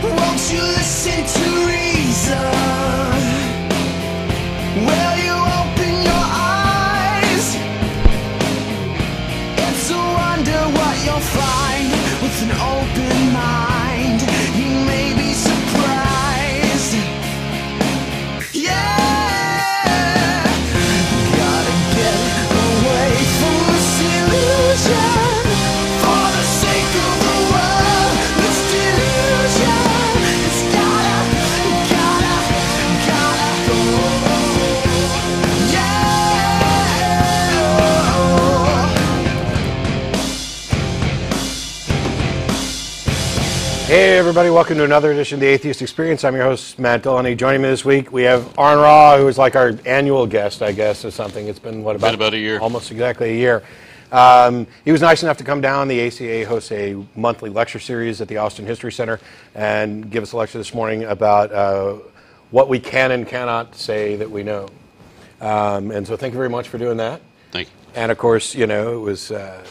Won't you listen to reason? Will you open your eyes? It's a wonder what you'll find with an open mind. You may be surprised. Yeah, gotta get away from this illusion. For the sake of the world, this delusion. It's gotta go. Yeah. Hey everybody, welcome to another edition of the Atheist Experience. I'm your host, Matt Delaney. Joining me this week, we have Aron-Ra, who is like our annual guest, I guess, or something. It's been, what, about a year. Almost exactly a year. He was nice enough to come down. The ACA hosts a monthly lecture series at the Austin History Center and give us a lecture this morning about what we can and cannot say that we know. And so thank you very much for doing that. Thank you. And of course, you know, it was a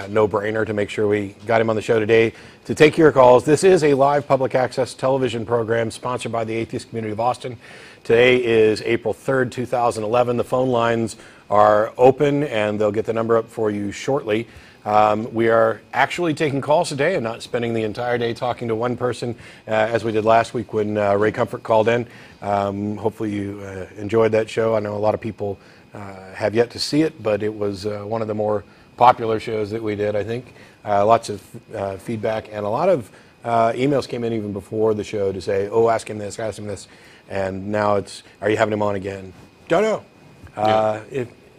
no-brainer to make sure we got him on the show today to take your calls. This is a live public access television program sponsored by the Atheist Community of Austin. Today is April 3rd, 2011. The phone lines are open, and they'll get the number up for you shortly. We are actually taking calls today and not spending the entire day talking to one person as we did last week when Ray Comfort called in. Hopefully you enjoyed that show. I know a lot of people have yet to see it, but it was one of the more popular shows that we did, I think. Lots of feedback, and a lot of emails came in even before the show to say, oh, ask him this, and now it's, are you having him on again? Don't know.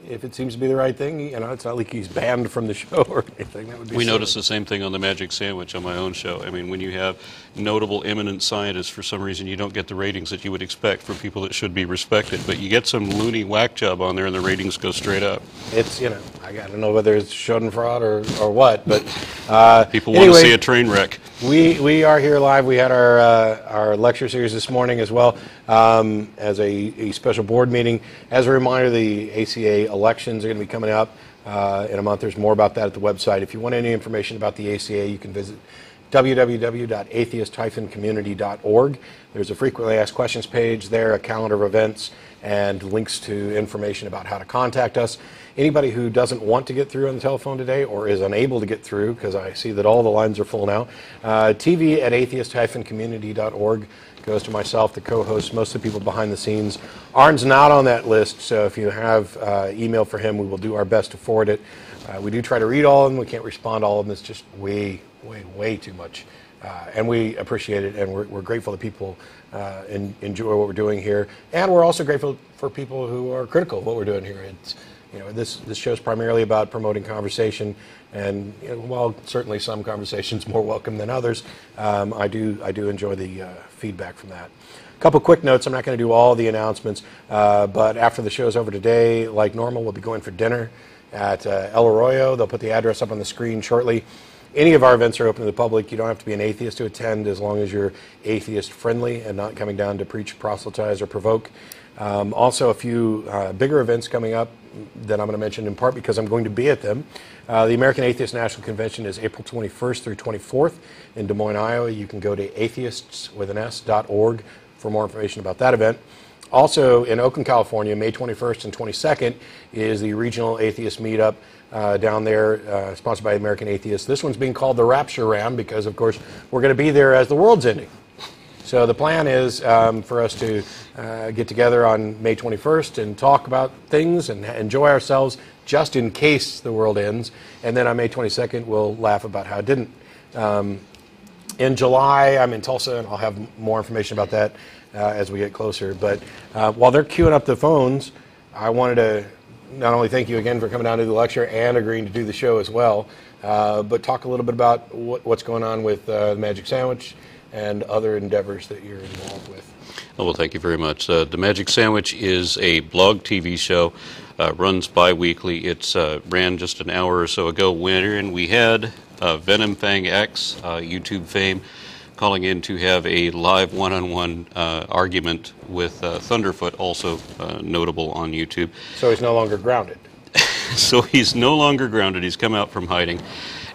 If it seems to be the right thing, you know, it's not like he's banned from the show or anything. That would be We silly. noticed the same thing on the Magic Sandwich on my own show. I mean, when you have notable, eminent scientists, for some reason you don't get the ratings that you would expect for people that should be respected. But you get some loony whack job on there and the ratings go straight up. It's, you know, I don't know whether it's Schadenfreude or what, but People anyway, want to see a train wreck. We are here live. We had our lecture series this morning as well as a special board meeting. As a reminder, the ACA elections are going to be coming up in a month. There's more about that at the website. If you want any information about the ACA, you can visit www.atheist-community.org. There's a frequently asked questions page there, a calendar of events, and links to information about how to contact us. Anybody who doesn't want to get through on the telephone today or is unable to get through, because I see that all the lines are full now, TV at atheist-community.org goes to myself, the co-host, most of the people behind the scenes. Arn's not on that list, so if you have email for him, we will do our best to forward it. We do try to read all of them. We can't respond to all of them. It's just way too much. And we appreciate it, and we're grateful that people enjoy what we're doing here. And we're also grateful for people who are critical of what we're doing here. It's, you know, this show is primarily about promoting conversation, and you know, while certainly some conversations more welcome than others, I do enjoy the feedback from that. A couple quick notes. I'm not going to do all the announcements, but after the show's over today, like normal, we'll be going for dinner at El Arroyo. They'll put the address up on the screen shortly. Any of our events are open to the public. You don't have to be an atheist to attend as long as you're atheist friendly and not coming down to preach, proselytize, or provoke. Also, a few bigger events coming up that I'm going to mention in part because I'm going to be at them. The American Atheist National Convention is April 21st through 24th in Des Moines, Iowa. You can go to atheists.org for more information about that event. Also in Oakland, California, May 21st and 22nd is the Regional Atheist Meetup down there, sponsored by American Atheists. This one's being called the Rapture Round because, of course, we're going to be there as the world's ending. So the plan is for us to get together on May 21st and talk about things and enjoy ourselves just in case the world ends. And then on May 22nd, we'll laugh about how it didn't. In July, I'm in Tulsa, and I'll have more information about that as we get closer. But while they're queuing up the phones, I wanted to not only thank you again for coming down to the lecture and agreeing to do the show as well, but talk a little bit about what's going on with the Magic Sandwich and other endeavors that you're involved with. Oh, well, thank you very much. The Magic Sandwich is a blog TV show, runs bi-weekly. It's ran just an hour or so ago, wherein we had Venom Fang X, YouTube fame, calling in to have a live one-on-one argument with Thunderfoot, also notable on YouTube. So he's no longer grounded. So he's no longer grounded. He's come out from hiding.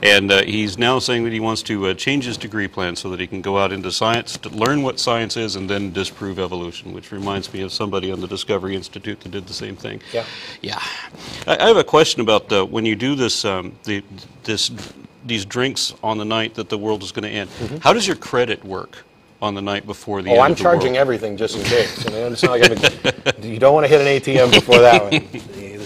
And he's now saying that he wants to change his degree plan so that he can go out into science, to learn what science is, and then disprove evolution, which reminds me of somebody on the Discovery Institute that did the same thing. Yeah. Yeah. I have a question about when you do this, these drinks on the night that the world is going to end. How does your credit work on the night before the end I'm of the charging world? everything just in case. I mean, it's not like you don't want to hit an ATM before that one.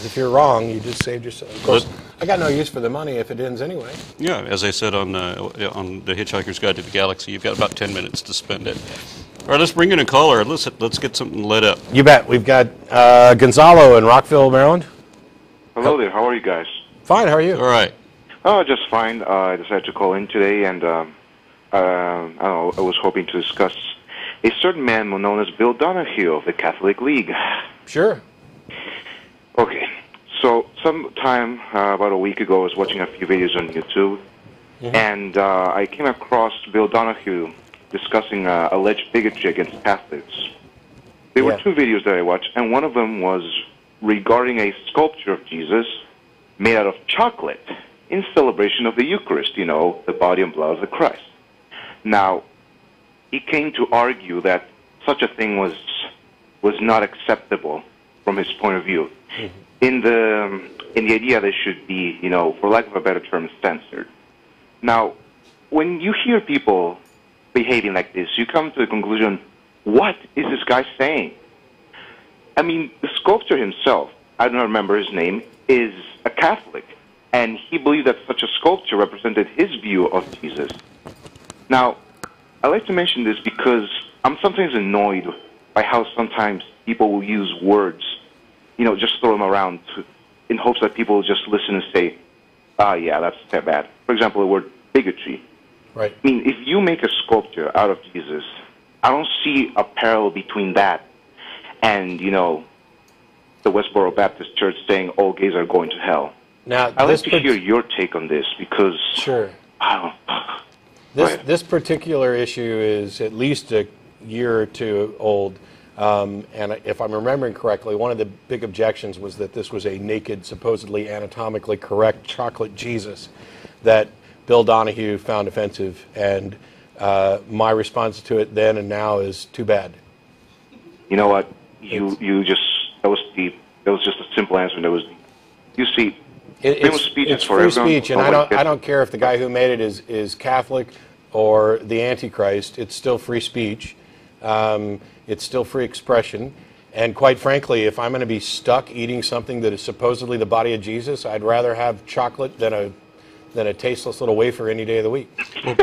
If you're wrong, you just saved yourself. Of course, I got no use for the money if it ends anyway. Yeah, as I said on the Hitchhiker's Guide to the Galaxy, you've got about 10 minutes to spend it. All right, let's bring in a caller. Let's get something lit up. You bet. We've got Gonzalo in Rockville, Maryland. Hello there. How are you guys? Fine. How are you? All right. Oh, just fine. I decided to call in today, and I don't know, I was hoping to discuss a certain man known as Bill Donahue of the Catholic League. Sure. Okay. So, sometime about a week ago, I was watching a few videos on YouTube, and I came across Bill Donahue discussing alleged bigotry against Catholics. There were two videos that I watched, and one of them was regarding a sculpture of Jesus made out of chocolate in celebration of the Eucharist, you know, the body and blood of the Christ. Now, he came to argue that such a thing was not acceptable from his point of view. In the idea that it should be, you know, for lack of a better term, censored. Now, when you hear people behaving like this, you come to the conclusion, what is this guy saying? I mean, the sculptor himself, I don't remember his name, is a Catholic, and he believed that such a sculpture represented his view of Jesus. Now, I like to mention this because I'm sometimes annoyed by how sometimes people will use words, you know, just throw them around in hopes that people will just listen and say, yeah, that's bad. For example, the word bigotry. Right. I mean, if you make a sculpture out of Jesus, I don't see a parallel between that and, you know, the Westboro Baptist Church saying all gays are going to hell. Now, I'd like to hear your take on this because... Sure. I don't This particular issue is at least a year or two old. And if I'm remembering correctly, one of the big objections was that this was a naked, supposedly anatomically correct chocolate Jesus that Bill Donahue found offensive. And my response to it then and now is too bad. You know what? That was just a simple answer. That was, you see, it's free speech, and I don't care if the guy who made it is Catholic or the Antichrist. It's still free speech. It's still free expression. And quite frankly, if I'm going to be stuck eating something that is supposedly the body of Jesus, I'd rather have chocolate than a tasteless little wafer any day of the week. Well,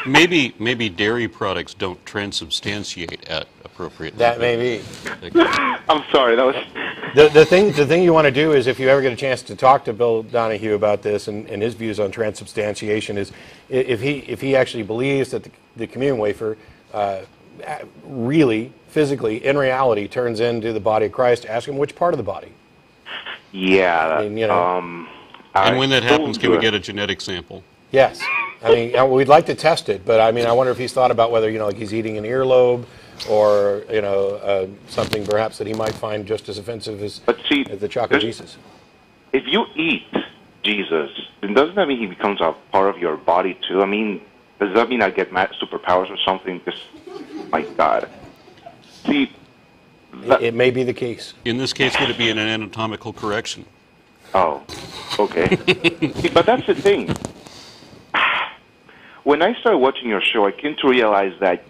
maybe dairy products don't transubstantiate at appropriate That may be. I'm sorry, that was... The thing you want to do is, if you ever get a chance to talk to Bill Donahue about this and his views on transubstantiation, is if he actually believes that the communion wafer really, physically, in reality, turns into the body of Christ, ask him which part of the body. Yeah. I mean, you know. And when that happens, can we get a genetic sample? Yes. I mean, we'd like to test it, but I mean, I wonder if he's thought about whether, you know, like he's eating an earlobe or, you know, something perhaps that he might find just as offensive as the chocolate Jesus. If you eat Jesus, then doesn't that mean he becomes a part of your body too? I mean, does that mean I get superpowers or something? Just, my God. See, it may be the case. In this case, would it be an anatomical correction? Oh, okay. See, but that's the thing. When I started watching your show, I came to realize that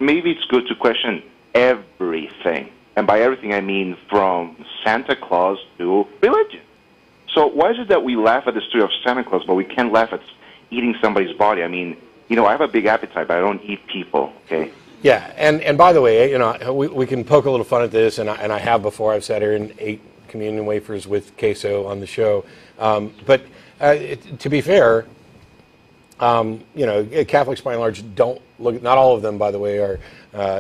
maybe it's good to question everything. And by everything, I mean from Santa Claus to religion. So why is it that we laugh at the story of Santa Claus, but we can't laugh at eating somebody's body? I mean, you know, I have a big appetite, but I don't eat people, okay? Yeah, and by the way, you know, we can poke a little fun at this, and I have before. I've sat here and ate communion wafers with queso on the show. But to be fair, you know, Catholics by and large don't look, not all of them, by the way, are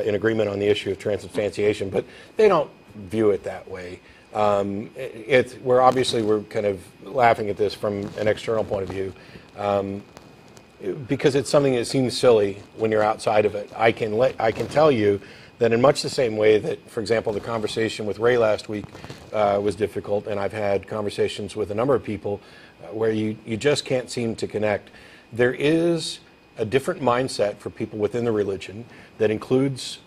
in agreement on the issue of transubstantiation, but they don't view it that way. We're kind of laughing at this from an external point of view, because it's something that seems silly when you're outside of it. I can tell you that in much the same way that, for example, the conversation with Ray last week was difficult, and I've had conversations with a number of people where you just can't seem to connect. there is a different mindset for people within the religion that includes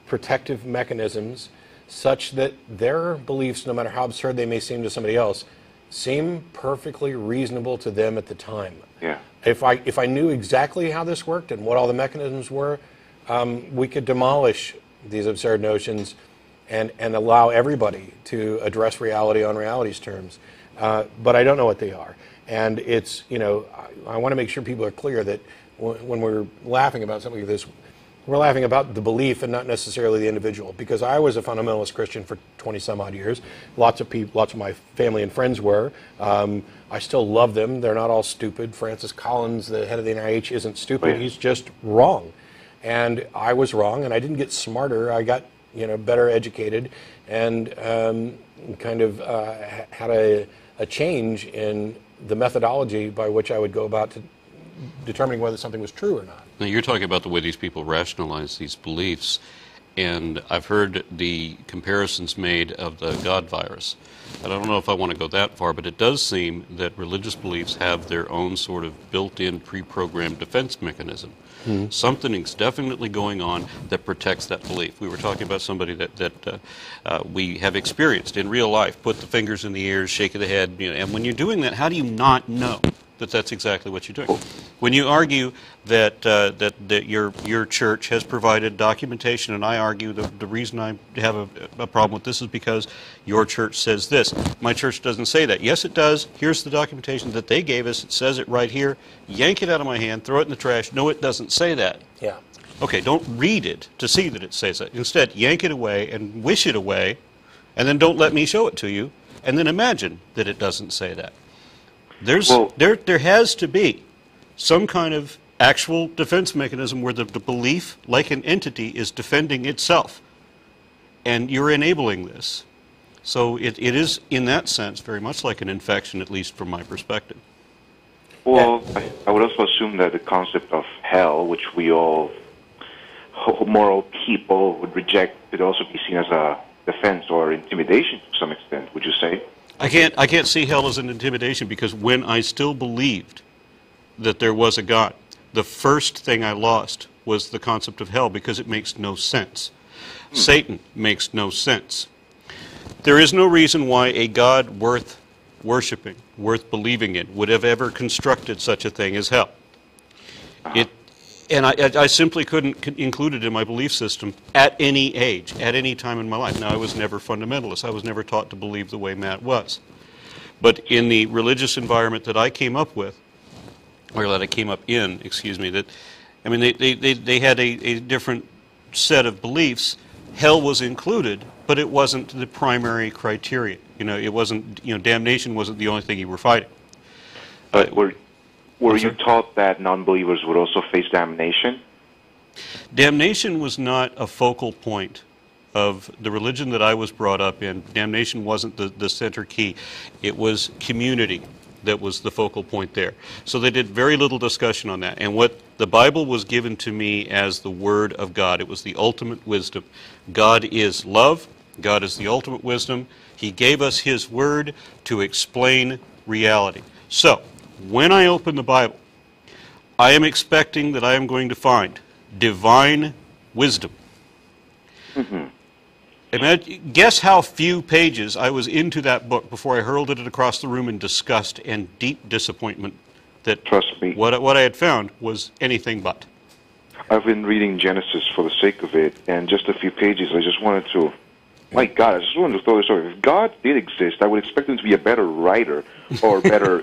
protective mechanisms such that their beliefs, no matter how absurd they may seem to somebody else, seem perfectly reasonable to them at the time. Yeah. If I knew exactly how this worked and what all the mechanisms were, we could demolish these absurd notions and allow everybody to address reality on reality's terms. But I don't know what they are. And it's, I want to make sure people are clear that when we're laughing about something like this, we're laughing about the belief and not necessarily the individual. Because I was a fundamentalist Christian for 20 some odd years. Lots of my family and friends were. I still love them. They're not all stupid. Francis Collins, the head of the NIH, isn't stupid. He's just wrong. And I was wrong, and I didn't get smarter. I got better educated, and kind of had a change in the methodology by which I would go about to determining whether something was true or not. Now, you're talking about the way these people rationalize these beliefs, and I've heard the comparisons made of the God virus. And I don't know if I want to go that far, but it does seem that religious beliefs have their own sort of built-in, pre-programmed defense mechanism. Mm-hmm. Something is definitely going on that protects that belief. We were talking about somebody that we have experienced in real life, put the fingers in the ears, shake of the head, and when you're doing that, how do you not know that that's exactly what you're doing? When you argue that your church has provided documentation, and I argue the reason I have a problem with this is because your church says this. My church doesn't say that. Yes, it does. Here's the documentation that they gave us. It says it right here. Yank it out of my hand, throw it in the trash. No, it doesn't say that. Yeah. Okay, don't read it to see that it says that. Instead, yank it away and wish it away, and then don't let me show it to you, and then imagine that it doesn't say that. There has to be some kind of actual defense mechanism where the belief, like an entity, is defending itself. And you're enabling this. So it is, in that sense, very much like an infection, at least from my perspective. Well, I would also assume that the concept of hell, which we all moral people would reject, could also be seen as a defense or intimidation to some extent, would you say? I can't see hell as an intimidation, because when I still believed that there was a God, the first thing I lost was the concept of hell, because it makes no sense. Satan makes no sense. There is no reason why a God worth worshiping, worth believing in, would have ever constructed such a thing as hell. And I simply couldn't include it in my belief system at any age, at any time in my life. Now, I was never fundamentalist. I was never taught to believe the way Matt was. But in the religious environment that I came up with, or that I came up in, excuse me, they had a different set of beliefs. Hell was included, but it wasn't the primary criterion. It wasn't, damnation wasn't the only thing you were fighting. But were you taught that non-believers would also face damnation? Damnation was not a focal point of the religion that I was brought up in. Damnation wasn't the center key. It was community that was the focal point there. So they did very little discussion on that. And what the Bible was given to me as the Word of God, it was the ultimate wisdom. God is love. God is the ultimate wisdom. He gave us His Word to explain reality. So, when I open the Bible, I am expecting that I am going to find divine wisdom. Mm-hmm. Guess how few pages I was into that book before I hurled it across the room in disgust and deep disappointment that Trust me. What I had found was anything but. I've been reading Genesis for the sake of it, and just a few pages, I just wanted to... My God, I just wanted to throw this over. If God did exist, I would expect him to be a better writer or better,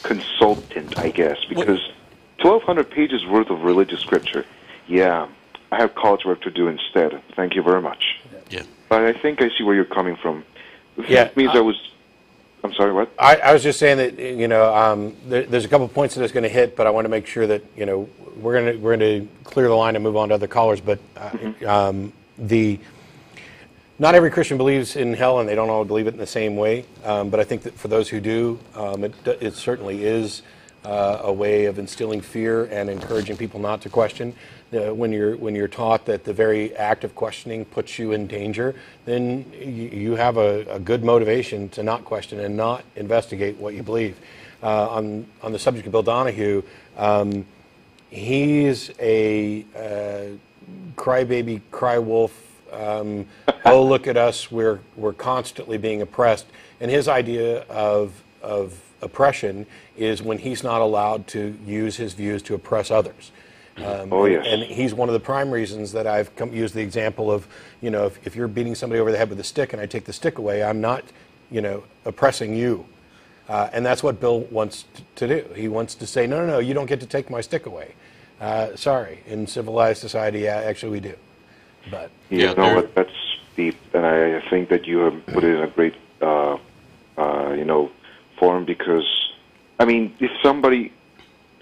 consultant, I guess, because 1,200 pages worth of religious scripture. Yeah, I have college work to do instead. Thank you very much. Yeah. But I think I see where you're coming from. Yeah, means I'm sorry, what? I was just saying that there's a couple of points that it's going to hit, but I want to make sure that we're going to clear the line and move on to other callers. But not every Christian believes in hell, and they don't all believe it in the same way. But I think that for those who do, it certainly is a way of instilling fear and encouraging people not to question. When you're taught that the very act of questioning puts you in danger, then you have a good motivation to not question and not investigate what you believe. on the subject of Bill Donahue, he's a crybaby, cry wolf. Oh, look at us! We're constantly being oppressed. And his idea of oppression is when he's not allowed to use his views to oppress others. Oh, yes. And he's one of the prime reasons that I've used the example of, if you're beating somebody over the head with a stick and I take the stick away, I'm not, oppressing you. And that's what Bill wants to do. He wants to say, no, you don't get to take my stick away. Sorry, in civilized society, yeah, actually we do. But that's deep, and I think that you have put it in a great, form, because, if somebody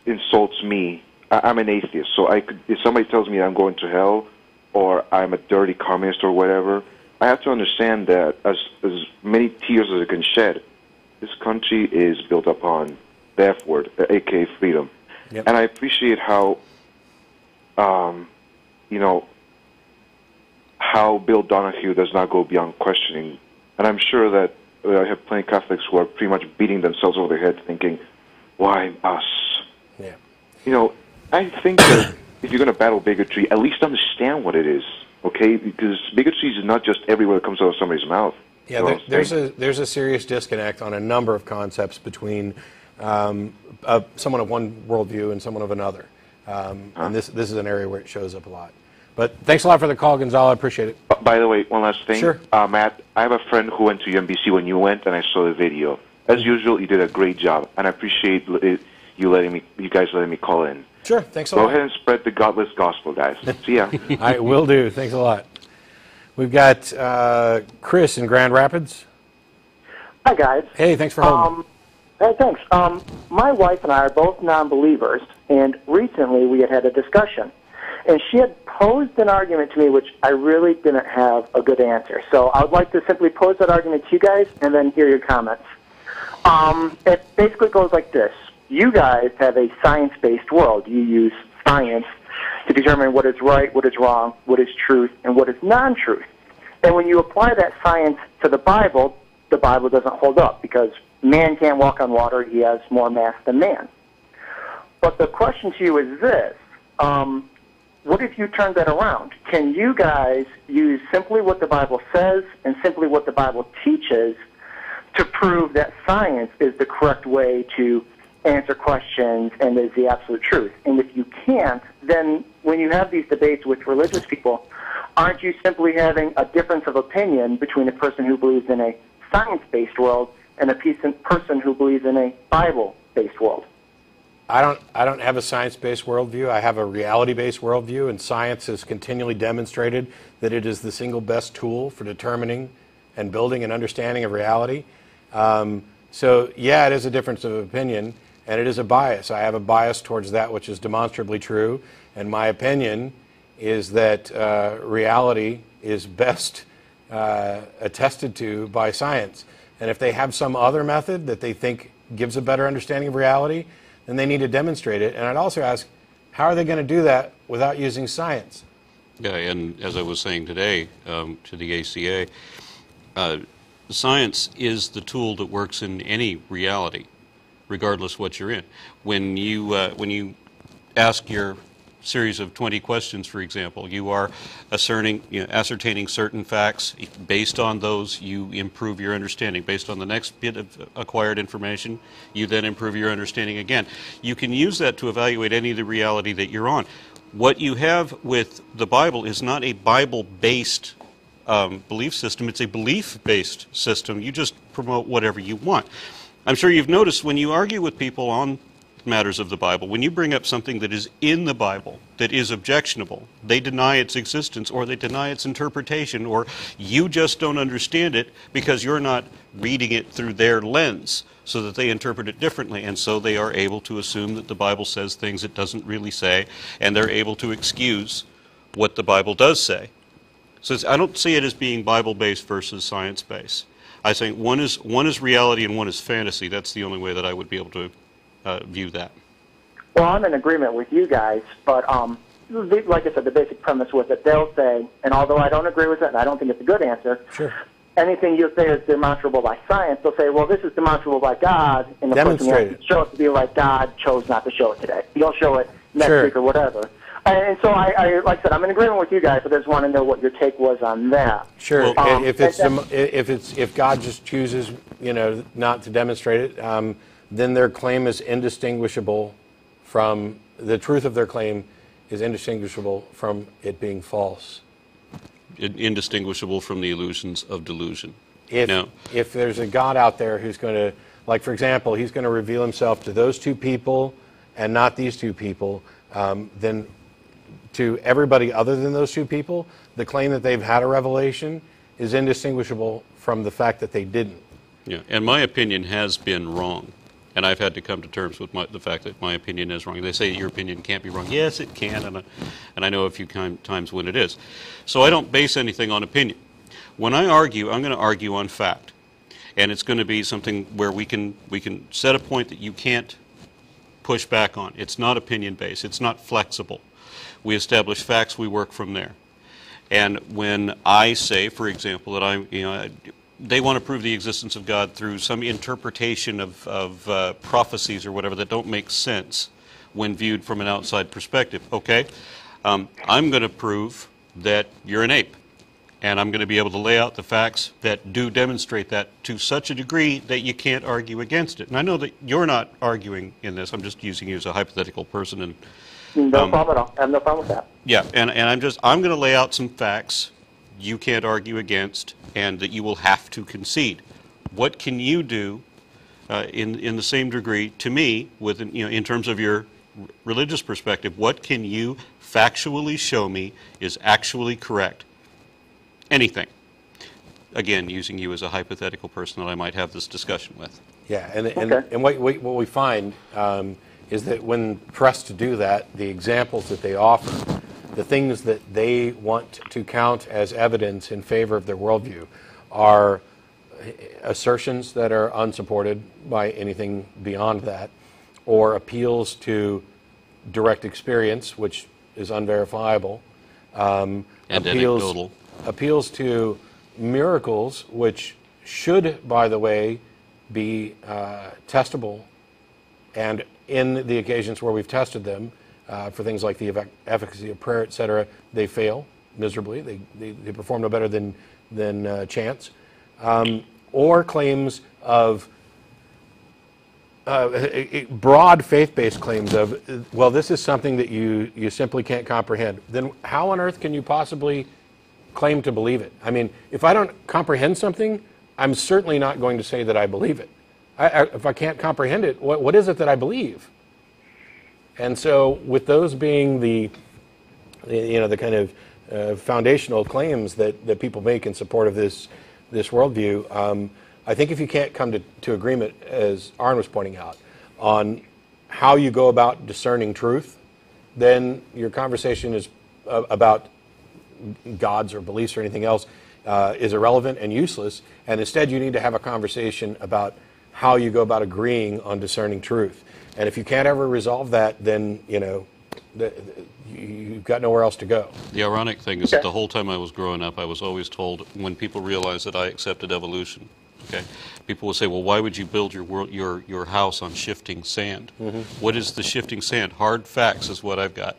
insults me, I'm an atheist, so if somebody tells me I'm going to hell, or I'm a dirty communist or whatever, I have to understand that as many tears as I can shed, this country is built upon the F word, aka freedom. Yep. And I appreciate how, how Bill Donahue does not go beyond questioning. And I'm sure that I have plenty of Catholics who are pretty much beating themselves over their head thinking, why us? yeah. I think that if you're going to battle bigotry, at least understand what it is, okay? Because bigotry is not just every word that comes out of somebody's mouth. Yeah, there's a serious disconnect on a number of concepts between someone of one worldview and someone of another. And this is an area where it shows up a lot. But thanks a lot for the call, Gonzalo. I appreciate it. By the way, one last thing. Sure. Matt, I have a friend who went to UMBC when you went, and I saw the video. As usual, you did a great job, and I appreciate you guys letting me call in. Sure, thanks a lot. Go ahead and spread the godless gospel, guys. See ya. I will do. Thanks a lot. We've got Chris in Grand Rapids. Hi, guys. Hey, thanks for holding. Hey, thanks. My wife and I are both non-believers, and recently we had a discussion. And she had posed an argument to me which I really didn't have a good answer. So I would like to simply pose that argument to you guys and then hear your comments. It basically goes like this. You guys have a science-based world. You use science to determine what is right, what is wrong, what is truth, and what is non-truth. And when you apply that science to the Bible doesn't hold up because man can't walk on water. He has more mass than man. But the question to you is this. What if you turn that around? Can you guys use simply what the Bible says and simply what the Bible teaches to prove that science is the correct way to answer questions and is the absolute truth? And if you can't, then when you have these debates with religious people, aren't you simply having a difference of opinion between a person who believes in a science-based world and a person who believes in a Bible-based world? I don't have a science-based worldview. I have a reality-based worldview, and science has continually demonstrated that it is the single best tool for determining and building an understanding of reality. So, yeah, it is a difference of opinion, and it is a bias. I have a bias towards that which is demonstrably true, and my opinion is that reality is best attested to by science. And if they have some other method that they think gives a better understanding of reality, then they need to demonstrate it. And I'd also ask, how are they going to do that without using science? Yeah, and as I was saying today to the ACA, science is the tool that works in any reality, regardless what you're in. When you ask your series of 20 questions, for example, you are ascertaining certain facts. Based on those, you improve your understanding. Based on the next bit of acquired information, you then improve your understanding again. You can use that to evaluate any of the reality that you're on. What you have with the Bible is not a Bible-based belief system. It's a belief-based system. You just promote whatever you want. I'm sure you've noticed when you argue with people on matters of the Bible, when you bring up something that is in the Bible that is objectionable, they deny its existence or they deny its interpretation, or you just don't understand it because you're not reading it through their lens, so that they interpret it differently, and so they are able to assume that the Bible says things it doesn't really say, and they're able to excuse what the Bible does say. So I don't see it as being Bible-based versus science-based. I think one is reality and one is fantasy. That's the only way that I would be able to view that. Well, I'm in agreement with you guys, but like I said, the basic premise was that they'll say, and although I don't agree with it and I don't think it's a good answer, sure, anything you say is demonstrable by science, they'll say, well, this is demonstrable by God, and the person Demonstrate who has to show it to be like God chose not to show it today. You'll show it next Sure. week or whatever. And so, I like I said, I'm in agreement with you guys, but I just want to know what your take was on that. Sure. Well, If God just chooses, not to demonstrate it, then their claim is indistinguishable from the truth of their claim is indistinguishable from it being false. Indistinguishable from the illusions of delusion. If there's a God out there who's going to, like for example, he's going to reveal himself to those two people and not these two people, then to everybody other than those two people, the claim that they've had a revelation is indistinguishable from the fact that they didn't. Yeah, and my opinion has been wrong. And I've had to come to terms with the fact that my opinion is wrong. They say your opinion can't be wrong. Yes, it can, and I know a few times when it is. So I don't base anything on opinion. When I argue, I'm going to argue on fact. And it's going to be something where we can set a point that you can't push back on. It's not opinion-based. It's not flexible. We establish facts, we work from there. And when I say, for example, that they want to prove the existence of God through some interpretation of prophecies or whatever that don't make sense when viewed from an outside perspective. Okay, I'm going to prove that you're an ape, and I'm going to be able to lay out the facts that do demonstrate that to such a degree that you can't argue against it. And I know that you're not arguing in this. I'm just using you as a hypothetical person. And no problem at all. I have no problem with that. Yeah, and I'm going to lay out some facts you can't argue against, and that you will have to concede. What can you do in the same degree to me, in terms of your religious perspective? What can you factually show me is actually correct? Anything. Again, using you as a hypothetical person that I might have this discussion with. Yeah, and what we find is that when pressed to do that, the examples that they offer, the things that they want to count as evidence in favor of their worldview are assertions that are unsupported by anything beyond that, or appeals to direct experience, which is unverifiable, and anecdotal. Appeals to miracles, which should, by the way, be testable, and in the occasions where we've tested them, for things like the efficacy of prayer, etc., they fail miserably. They perform no better than chance. Or claims of broad faith-based claims of, well, this is something that you simply can't comprehend. Then how on earth can you possibly claim to believe it? I mean, if I don't comprehend something, I'm certainly not going to say that I believe it. If I can't comprehend it, what is it that I believe? And so, with those being the kind of foundational claims that people make in support of this worldview, I think if you can't come to agreement, as Aron was pointing out, on how you go about discerning truth, then your conversation is about gods or beliefs or anything else is irrelevant and useless. And instead, you need to have a conversation about how you go about agreeing on discerning truth. And if you can't ever resolve that, then, you've got nowhere else to go. The ironic thing is that the whole time I was growing up, I was always told, when people realized that I accepted evolution, okay, people will say, well, why would you build your house on shifting sand? Mm-hmm. What is the shifting sand? Hard facts is what I've got.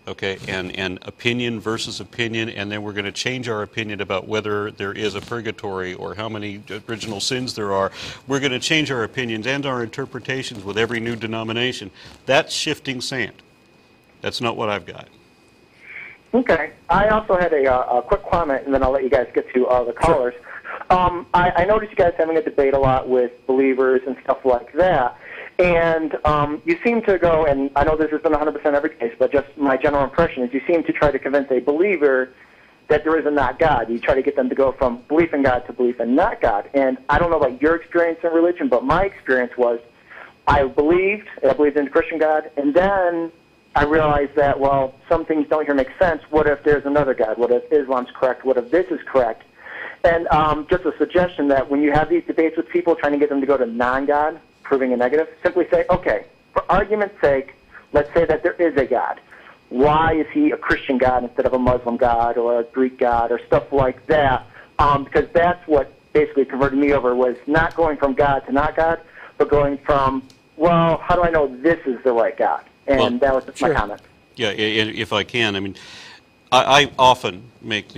Okay, and opinion versus opinion, and then we're going to change our opinion about whether there is a purgatory or how many original sins there are. We're going to change our opinions and our interpretations with every new denomination. That's shifting sand. That's not what I've got. Okay. I also had a quick comment, and then I'll let you guys get to the callers. Sure. I noticed you guys having a debate a lot with believers and stuff like that. And you seem to go, and I know this isn't 100% every case, but just my general impression is you seem to try to convince a believer that there is a not God. You try to get them to go from belief in God to belief in not God. And I don't know about your experience in religion, but my experience was I believed in the Christian God, and then I realized that, well, some things don't here make sense. What if there's another God? What if Islam's correct? What if this is correct? And just a suggestion that when you have these debates with people trying to get them to go to non-God, proving a negative, simply say, okay, for argument's sake, let's say that there is a God. Why is he a Christian God instead of a Muslim God or a Greek God or stuff like that? Because that's what basically converted me over was not going from God to not God, but going from, well, how do I know this is the right God? And that was just my comment. Yeah, if I can, I mean, I often make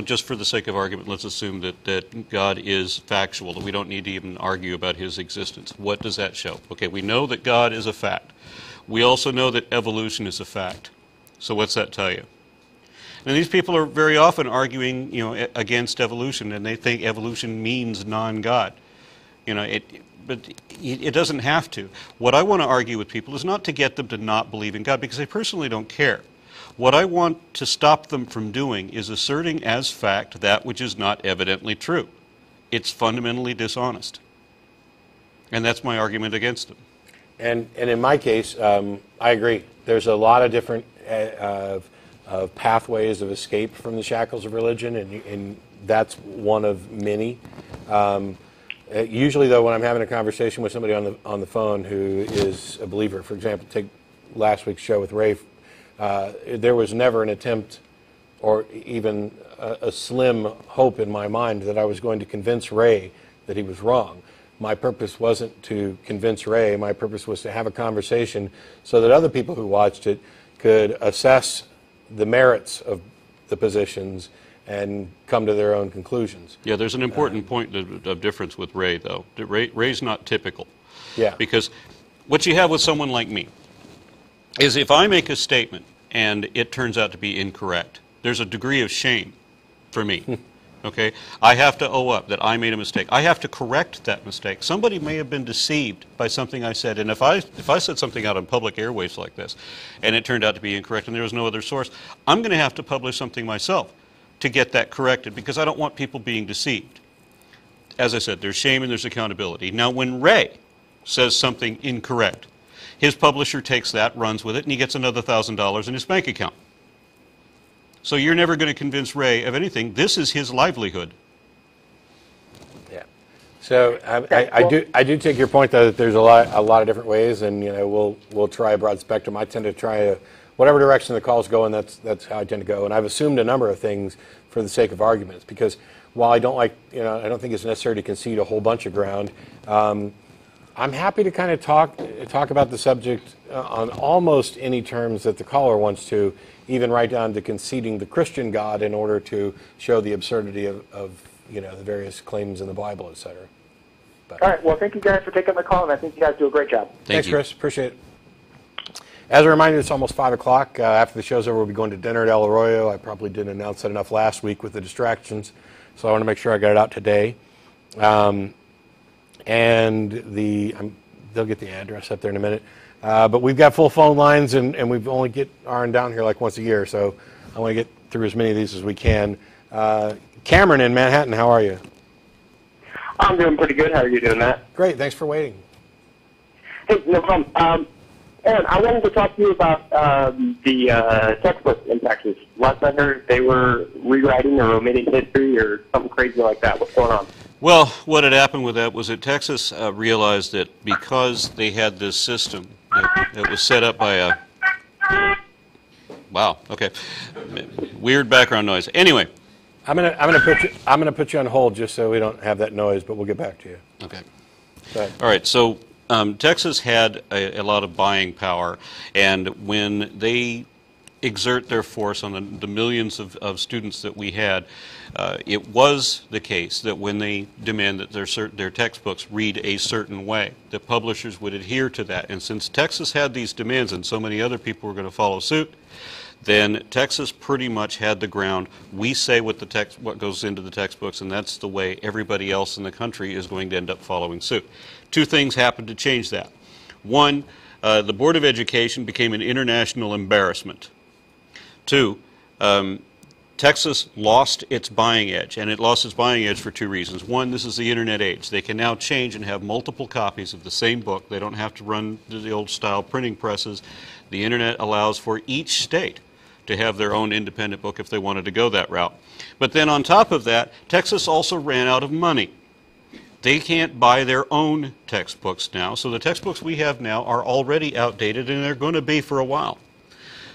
just for the sake of argument, let's assume that God is factual, that we don't need to even argue about his existence. What does that show? Okay, we know that God is a fact. We also know that evolution is a fact. So what's that tell you? And these people are very often arguing, against evolution, and they think evolution means non-God. But it doesn't have to. What I want to argue with people is not to get them to not believe in God, because I personally don't care. What I want to stop them from doing is asserting as fact that which is not evidently true. It's fundamentally dishonest. And that's my argument against them. And in my case, I agree. There's a lot of different of pathways of escape from the shackles of religion, and that's one of many. Usually, though, when I'm having a conversation with somebody on the phone who is a believer, for example, take last week's show with Ray, there was never an attempt or even a slim hope in my mind that I was going to convince Ray that he was wrong. My purpose wasn't to convince Ray. My purpose was to have a conversation so that other people who watched it could assess the merits of the positions and come to their own conclusions. Yeah, there's an important point of difference with Ray, though. Ray's not typical. Yeah. Because what you have with someone like me is if I make a statement and it turns out to be incorrect, there's a degree of shame for me. Okay? I have to owe up that I made a mistake. I have to correct that mistake. Somebody may have been deceived by something I said, and if I said something out on public airwaves like this and it turned out to be incorrect and there was no other source, I'm going to have to publish something myself to get that corrected, because I don't want people being deceived. As I said, there's shame and there's accountability. Now, when Ray says something incorrect, his publisher takes that, runs with it, and he gets another $1,000 in his bank account. So you're never going to convince Ray of anything. This is his livelihood. Yeah. So I do take your point, though, that there's a lot of different ways, and we'll try a broad spectrum. I tend to try whatever direction the calls go, and that's how I tend to go. And I've assumed a number of things for the sake of arguments, because while I don't I don't think it's necessary to concede a whole bunch of ground. I'm happy to kind of talk about the subject on almost any terms that the caller wants to, even right down to conceding the Christian God in order to show the absurdity of the various claims in the Bible, etc. All right. Well, thank you guys for taking the call, and I think you guys do a great job. Thanks, Chris. Appreciate it. As a reminder, it's almost 5 o'clock. After the show's over, we'll be going to dinner at El Arroyo. I probably didn't announce that enough last week with the distractions, so I want to make sure I got it out today. And they'll get the address up there in a minute. But we've got full phone lines, and we've only get Aron down here like once a year, so I want to get through as many of these as we can. Cameron in Manhattan, how are you? I'm doing pretty good. How are you doing, Matt? Great. Thanks for waiting. Hey, no problem. Aaron, I wanted to talk to you about the textbook in Texas. Last I heard, they were rewriting or omitting history or something crazy like that. What's going on? Well, what had happened with that was that Texas realized that because they had this system that was set up by a... Wow, okay. Weird background noise. Anyway. I'm gonna put you on hold just so we don't have that noise, but we'll get back to you. Okay. All right, so Texas had a lot of buying power, and when they exert their force on the millions of students that we had, it was the case that when they demand that their textbooks read a certain way, the publishers would adhere to that. And since Texas had these demands and so many other people were going to follow suit, then Texas pretty much had the ground. We say what goes into the textbooks, and that's the way everybody else in the country is going to end up following suit. Two things happened to change that. One, the Board of Education became an international embarrassment. Two, Texas lost its buying edge, and it lost its buying edge for two reasons. One, this is the internet age. They can now change and have multiple copies of the same book. They don't have to run the old style printing presses. The internet allows for each state to have their own independent book if they wanted to go that route. But then on top of that, Texas also ran out of money. They can't buy their own textbooks now, so the textbooks we have now are already outdated, and they're going to be for a while.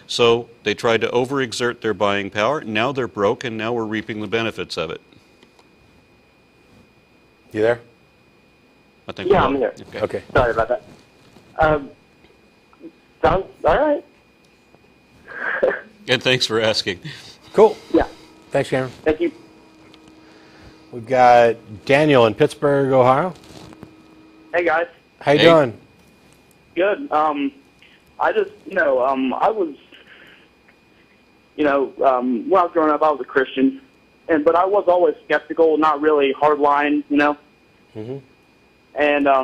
So they tried to overexert their buying power. Now they're broke, and now we're reaping the benefits of it. You there? I think. Yeah, I'm here. Okay. Sorry about that. Sounds all right. And thanks for asking. Cool. Yeah. Thanks, Cameron. Thank you. We've got Daniel in Pittsburgh, Ohio. Hey guys, How you Hey. doing? good. I just, I was, when I was growing up, I was a Christian, but I was always skeptical, not really hardline, Mm-hmm. And I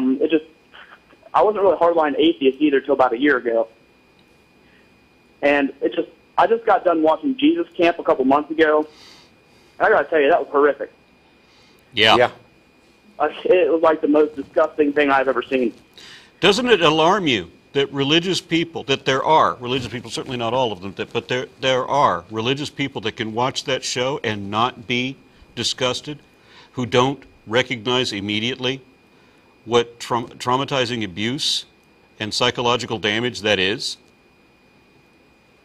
wasn't really hardline atheist either till about a year ago. And I just got done watching Jesus Camp a couple months ago, and I gotta tell you, that was horrific. Yeah. It was like the most disgusting thing I've ever seen. Doesn't it alarm you that there are religious people, certainly not all of them, but there are religious people that can watch that show and not be disgusted, who don't recognize immediately what traumatizing abuse and psychological damage that is?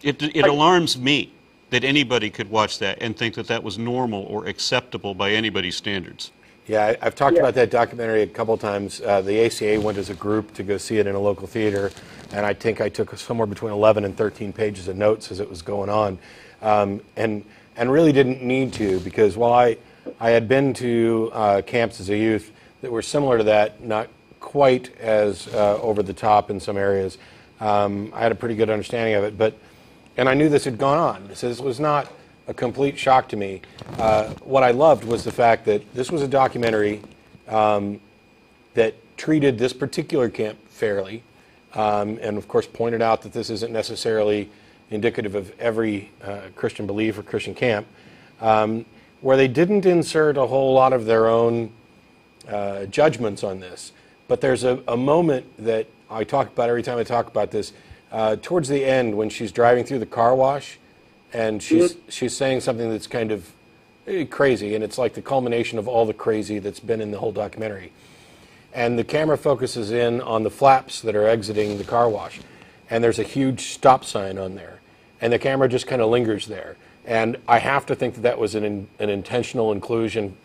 It alarms me that anybody could watch that and think that that was normal or acceptable by anybody's standards. Yeah, I've talked about that documentary a couple times. The ACA went as a group to go see it in a local theater, and I think I took somewhere between 11 and 13 pages of notes as it was going on, and really didn't need to, because while I had been to camps as a youth that were similar to that, not quite as over the top in some areas, I had a pretty good understanding of it, and I knew this had gone on. So this was not a complete shock to me. What I loved was the fact that this was a documentary that treated this particular camp fairly, and of course pointed out that this isn't necessarily indicative of every Christian belief or Christian camp, where they didn't insert a whole lot of their own judgments on this. But there's a moment that I talk about every time I talk about this, towards the end when she's driving through the car wash, and she's saying something that's kind of crazy, and it's like the culmination of all the crazy that's been in the whole documentary. And the camera focuses in on the flaps that are exiting the car wash, and there's a huge stop sign on there, and the camera just kind of lingers there. And I have to think that that was an intentional inclusion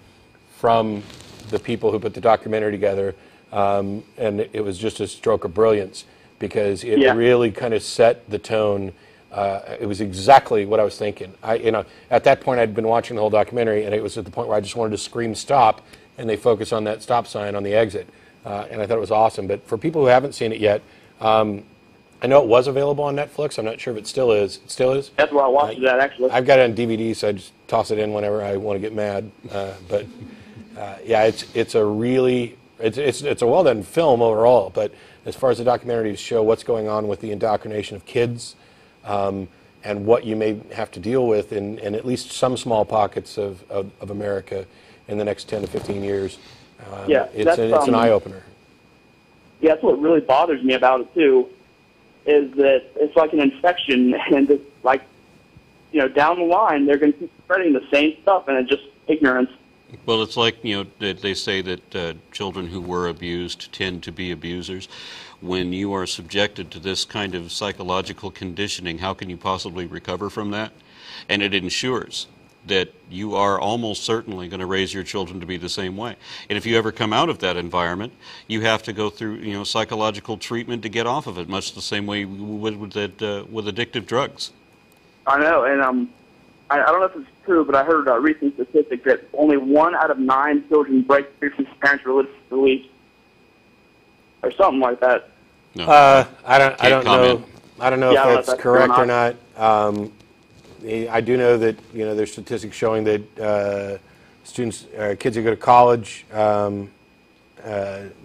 from the people who put the documentary together, and it was just a stroke of brilliance, because it really kind of set the tone. It was exactly what I was thinking. At that point, I'd been watching the whole documentary, and it was at the point where I just wanted to scream stop, and they focus on that stop sign on the exit. And I thought it was awesome. But for people who haven't seen it yet, I know it was available on Netflix. I'm not sure if it still is. It still is? That's where I watched that, actually. I've got it on DVD, so I just toss it in whenever I want to get mad. Yeah, it's a really, it's a well-done film overall, but as far as the documentary to show what's going on with the indoctrination of kids, and what you may have to deal with in at least some small pockets of America in the next 10 to 15 years. It's an eye-opener. Yeah, that's what really bothers me about it, too, is that it's like an infection, and it's like, down the line, they're going to keep spreading the same stuff, and it's just ignorance. Well, it's like, they say that children who were abused tend to be abusers. When you are subjected to this kind of psychological conditioning, how can you possibly recover from that? And it ensures that you are almost certainly going to raise your children to be the same way. And if you ever come out of that environment, you have to go through, psychological treatment to get off of it, much the same way you would with addictive drugs. I know, and I don't know if it's true, but I heard a recent statistic that only 1 out of 9 children break free from their parents' religious beliefs, or something like that. No, I don't know. I don't know if that's correct or not. I do know that there's statistics showing that kids who go to college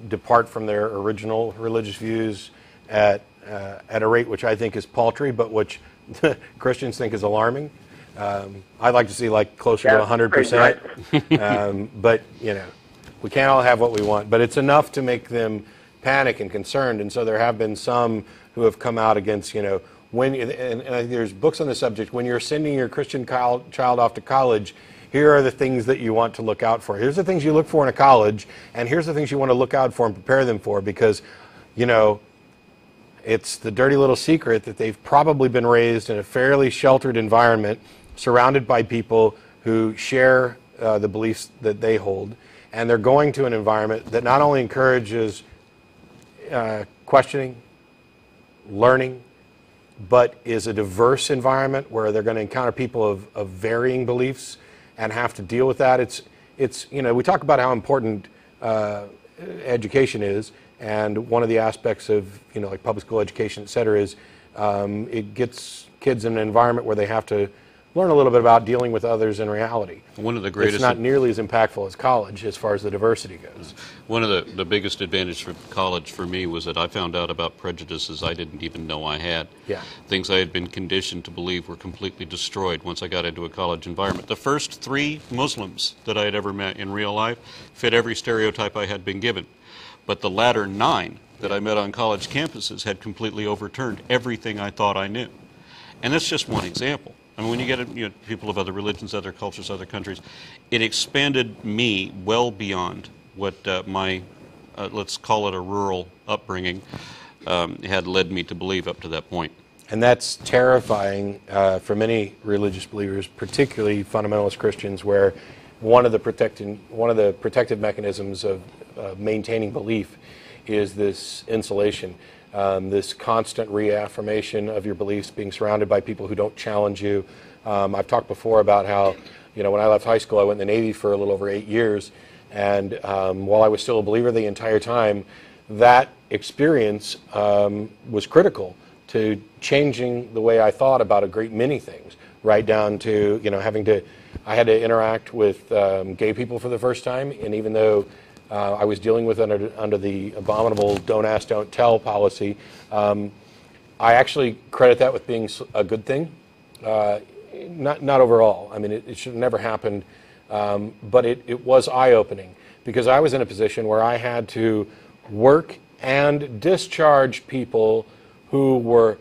depart from their original religious views at a rate which I think is paltry, but which Christians think is alarming. I'd like to see closer to 100%. But we can't all have what we want. But it's enough to make them panic and concerned. And so there have been some who have come out against when and there's books on the subject. When you're sending your Christian child off to college, here are the things that you want to look out for. Here's the things you look for in a college, and here's the things you want to look out for and prepare them for, because it's the dirty little secret that they've probably been raised in a fairly sheltered environment, surrounded by people who share the beliefs that they hold, and they're going to an environment that not only encourages questioning, learning, but is a diverse environment where they're going to encounter people of varying beliefs and have to deal with that. It's you know, we talk about how important education is, and one of the aspects of, you know, like public school education, et cetera, is it gets kids in an environment where they have to learn a little bit about dealing with others in reality. One of the greatest. It's not nearly as impactful as college as far as the diversity goes. One of the biggest advantages for college for me was that I found out about prejudices I didn't even know I had. Yeah. Things I had been conditioned to believe were completely destroyed once I got into a college environment. The first 3 Muslims that I had ever met in real life fit every stereotype I had been given. But the latter 9 that I met on college campuses had completely overturned everything I thought I knew. And that's just one example. I mean, when you get people of other religions, other cultures, other countries, it expanded me well beyond what my, let's call it a rural upbringing, had led me to believe up to that point. And that's terrifying for many religious believers, particularly fundamentalist Christians, where one of the protective mechanisms of maintaining belief is this insulation. This constant reaffirmation of your beliefs, being surrounded by people who don't challenge you. I've talked before about how, you know, when I left high school, I went in the Navy for a little over 8 years, and while I was still a believer the entire time, that experience was critical to changing the way I thought about a great many things, right down to, you know, I had to interact with gay people for the first time, and even though I was dealing with under the abominable don't ask, don't tell policy, I actually credit that with being a good thing. Not overall. I mean, it should have never happened, but it was eye-opening, because I was in a position where I had to work and discharge people who were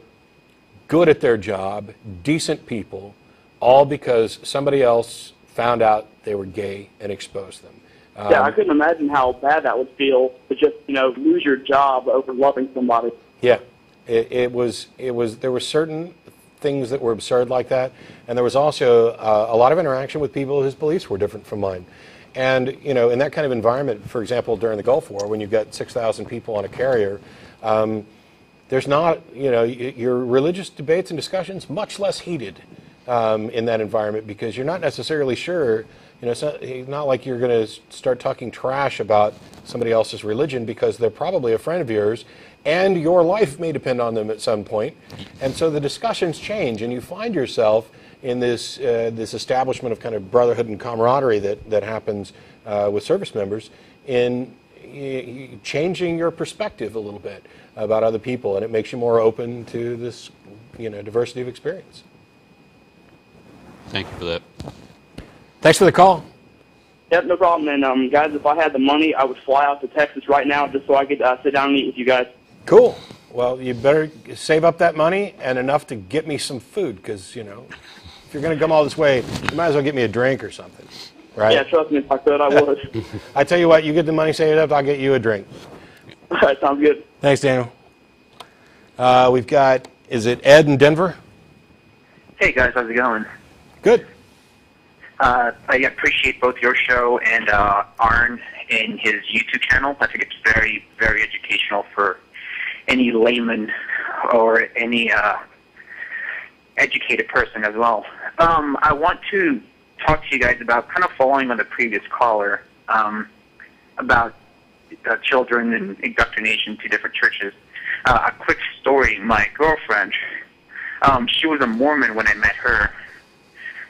good at their job, decent people, all because somebody else found out they were gay and exposed them. Yeah, I couldn't imagine how bad that would feel to just, you know, lose your job over loving somebody. Yeah, there were certain things that were absurd like that, and there was also a lot of interaction with people whose beliefs were different from mine. And, you know, in that kind of environment, for example, during the Gulf War, when you've got 6,000 people on a carrier, there's not, you know, your religious debates and discussions much less heated in that environment, because you're not necessarily sure. You know, it's not like you're going to start talking trash about somebody else's religion, because they're probably a friend of yours, and your life may depend on them at some point. And so the discussions change, and you find yourself in this establishment of kind of brotherhood and camaraderie that happens with service members, in changing your perspective a little bit about other people, and it makes you more open to this, you know, diversity of experience. Thank you for that. Thanks for the call. Yep, no problem. And guys, if I had the money, I would fly out to Texas right now just so I could sit down and eat with you guys. Cool. Well, you better save up that money and enough to get me some food, because, you know, if you're going to come all this way, you might as well get me a drink or something, right? Yeah, trust me, if I could, I would. I tell you what, you get the money saved up, I'll get you a drink. All right, sounds good. Thanks, Daniel. We've got, is it Ed in Denver? Hey guys, how's it going? Good. I appreciate both your show and Aron and his YouTube channel. I think it's very, very educational for any layman or any educated person as well. I want to talk to you guys about, kind of following on the previous caller, about children and indoctrination to different churches. A quick story, my girlfriend, she was a Mormon when I met her,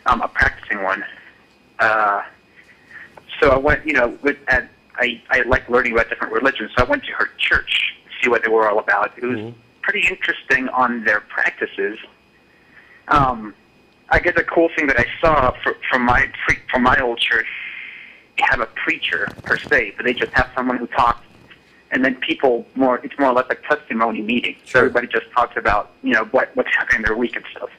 a practicing one. So I went, you know, I like learning about different religions, so I went to her church to see what they were all about. It was pretty interesting on their practices. I guess a cool thing that I saw from my old church, they have a preacher per se, but they just have someone who talks, and then people it's more or less like testimony meeting. So everybody just talks about, you know, what's happening in their week and stuff.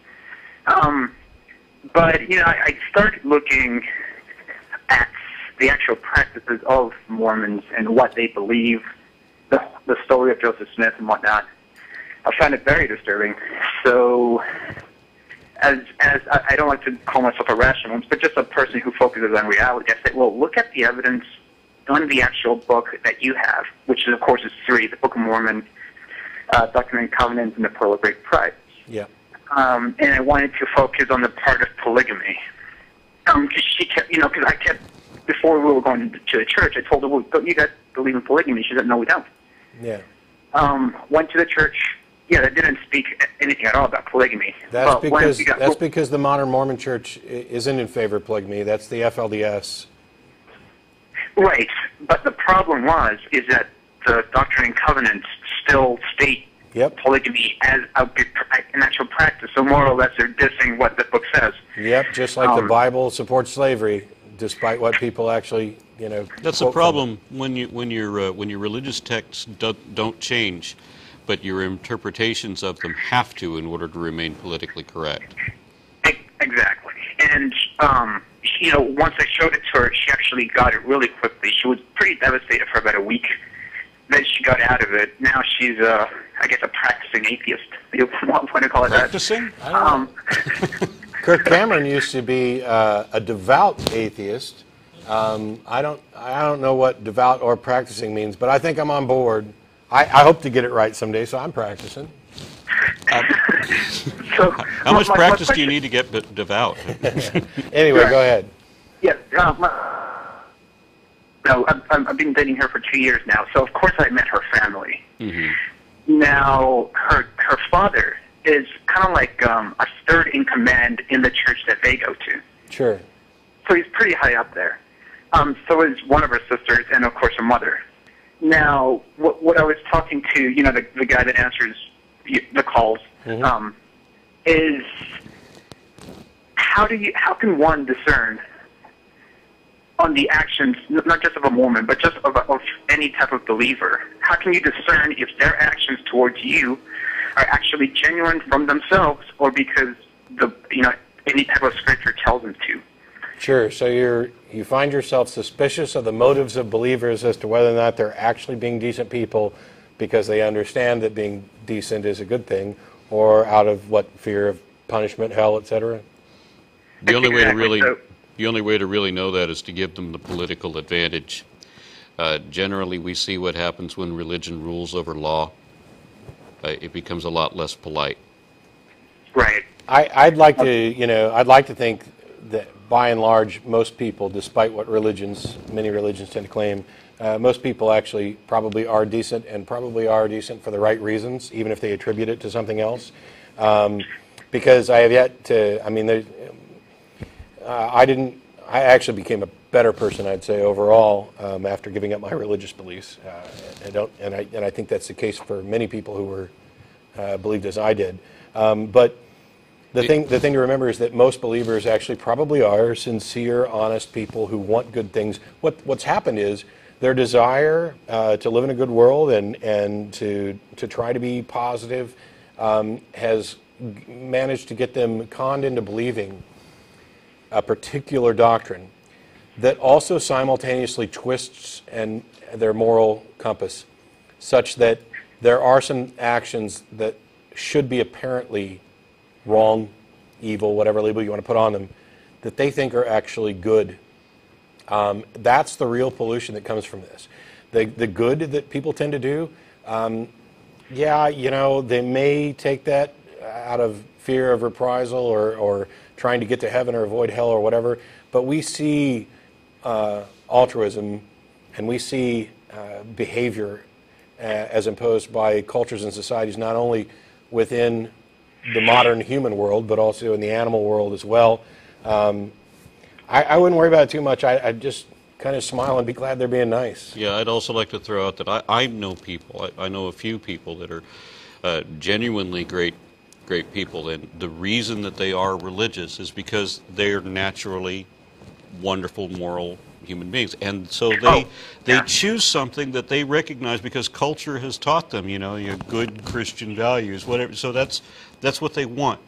But, you know, I started looking at the actual practices of Mormons and what they believe, the story of Joseph Smith and whatnot. I found it very disturbing. So, as I don't like to call myself a rationalist, but just a person who focuses on reality, I said, well, look at the evidence on the actual book that you have, which is, of course, is 3, the Book of Mormon, Doctrine and Covenants, and the Pearl of Great Price. Yeah. And I wanted to focus on the part of polygamy. Because she kept, because I kept, before we were going to the church, I told her, well, don't you guys believe in polygamy? She said, no, we don't. Yeah. Went to the church. Yeah, they didn't speak anything at all about polygamy. That's because the modern Mormon church isn't in favor of polygamy. That's the FLDS. Right, but the problem is that the Doctrine and Covenants still state polygamy as an actual practice. So more or less, they're dissing what the book says. Yep, just like the Bible supports slavery, despite what people actually, That's the problem when your religious texts don't change, but your interpretations of them have to in order to remain politically correct. Exactly, and once I showed it to her, she actually got it really quickly. She was pretty devastated for about a week. Then she got out of it. Now she's, I guess, a practicing atheist. You want to call it practicing? that? I don't know. Kirk Cameron used to be a devout atheist. I don't know what devout or practicing means, but I think I'm on board. I hope to get it right someday, so I'm practicing. How much practice do you need to get devout? Anyway, go ahead. Yeah, I've been dating her for 2 years now, so of course I met her family. Mm-hmm. Now, her father is kind of like a third in command in the church that they go to. Sure. So he's pretty high up there. So is one of her sisters, and of course her mother. Now, what I was talking to, the guy that answers the calls, mm-hmm. Is how can one discern on the actions, not just of a Mormon, but just of any type of believer? How can you discern if their actions towards you are actually genuine from themselves, or because any type of scripture tells them to? Sure. So you find yourself suspicious of the motives of believers as to whether or not they're actually being decent people because they understand that being decent is a good thing, or out of what, fear of punishment, hell, etc. The only way to really know that is to give them the political advantage. Generally, we see what happens when religion rules over law. It becomes a lot less polite. Right. I'd like to think that by and large, most people, despite what many religions tend to claim, most people actually probably are decent, and probably are decent for the right reasons, even if they attribute it to something else. Because I have yet to, I actually became a better person, I'd say, overall, after giving up my religious beliefs. And I think that's the case for many people who were believed as I did. But the thing to remember is that most believers actually probably are sincere, honest people who want good things. What's happened is their desire to live in a good world and to try to be positive has managed to get them conned into believing a particular doctrine that also simultaneously twists their moral compass, such that there are some actions that should be apparently wrong, evil, whatever label you want to put on them, that they think are actually good. That's the real pollution that comes from this. The good that people tend to do, they may take that out of fear of reprisal or trying to get to heaven or avoid hell or whatever, but we see altruism and we see behavior as imposed by cultures and societies, not only within the modern human world, but also in the animal world as well. I wouldn't worry about it too much. I'd just kind of smile and be glad they're being nice. Yeah, I'd also like to throw out that I know people. I know a few people that are genuinely great people, and the reason that they are religious is because they're naturally wonderful, moral human beings, and so they choose something that they recognize because culture has taught them, your good Christian values, whatever. So that's what they want.